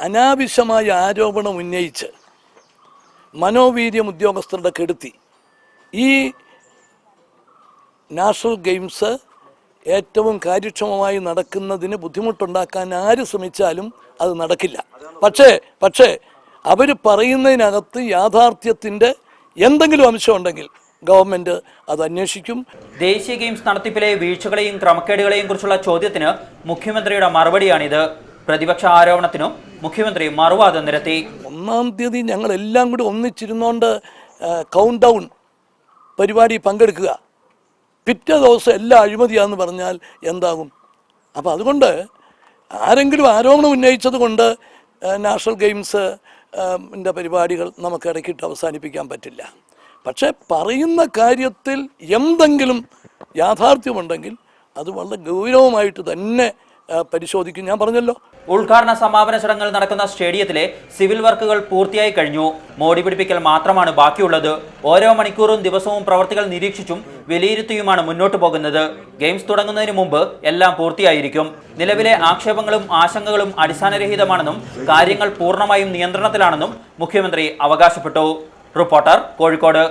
അനാവശ്യമായ ആരോപണം ഉന്നയിച്ച് മനോവീര്യം ഉദ്യോഗസ്ഥരുടെ കെടുത്തി ഈ നാഷണൽ ഗെയിംസ് ഏറ്റവും കാര്യക്ഷമമായി നടക്കുന്നതിന് ബുദ്ധിമുട്ടുണ്ടാക്കാൻ ആര് ശ്രമിച്ചാലും അത് നടക്കില്ല. പക്ഷേ അവർ പറയുന്നതിനകത്ത് യാഥാർത്ഥ്യത്തിൻ്റെ എന്തെങ്കിലും അംശമുണ്ടെങ്കിൽ ഗവൺമെൻറ് അത് അന്വേഷിക്കും. ദേശീയ ഗെയിംസ് നടത്തിപ്പിലെ വീഴ്ചകളെയും ക്രമക്കേടുകളെയും കുറിച്ചുള്ള ചോദ്യത്തിന് മുഖ്യമന്ത്രിയുടെ മറുപടിയാണിത്. പ്രതിപക്ഷ ആരോപണത്തിനും മുഖ്യമന്ത്രി മറുവാദം നിരത്തി. 1-ാം തീയതി ഞങ്ങളെല്ലാം കൂടി ഒന്നിച്ചിരുന്നോണ്ട് കൗണ്ട് ഡൗൺ പരിപാടി പങ്കെടുക്കുക, പിറ്റേ ദിവസം എല്ലാം അഴിമതിയാണെന്ന് പറഞ്ഞാൽ എന്താകും? അപ്പോൾ അതുകൊണ്ട് ആരെങ്കിലും ആരോപണം ഉന്നയിച്ചത് കൊണ്ട് നാഷണൽ ഗെയിംസ് പരിപാടികൾ നമുക്ക് ഇടയ്ക്കിട്ട് അവസാനിപ്പിക്കാൻ പറ്റില്ല. പക്ഷേ പറയുന്ന കാര്യത്തിൽ എന്തെങ്കിലും യാഥാർത്ഥ്യമുണ്ടെങ്കിൽ അത് വളരെ ഗൗരവമായിട്ട് തന്നെ പരിശോധിക്കും. ഞാൻ പറഞ്ഞല്ലോ, ഉദ്ഘാടന സമാപന ചടങ്ങുകൾ നടക്കുന്ന സ്റ്റേഡിയത്തിലെ സിവിൽ വർക്കുകൾ പൂർത്തിയായി കഴിഞ്ഞു. മോടി പിടിപ്പിക്കൽ മാത്രമാണ് ബാക്കിയുള്ളത്. ഓരോ മണിക്കൂറും ദിവസവും പ്രവർത്തികൾ നിരീക്ഷിച്ചും വിലയിരുത്തിയുമാണ് മുന്നോട്ട് പോകുന്നത്. ഗെയിംസ് തുടങ്ങുന്നതിന് മുമ്പ് എല്ലാം പൂർത്തിയായിരിക്കും. നിലവിലെ ആക്ഷേപങ്ങളും ആശങ്കകളും അടിസ്ഥാനരഹിതമാണെന്നും കാര്യങ്ങൾ പൂർണ്ണമായും നിയന്ത്രണത്തിലാണെന്നും മുഖ്യമന്ത്രി അവകാശപ്പെട്ടു. റിപ്പോർട്ടർ, കോഴിക്കോട്.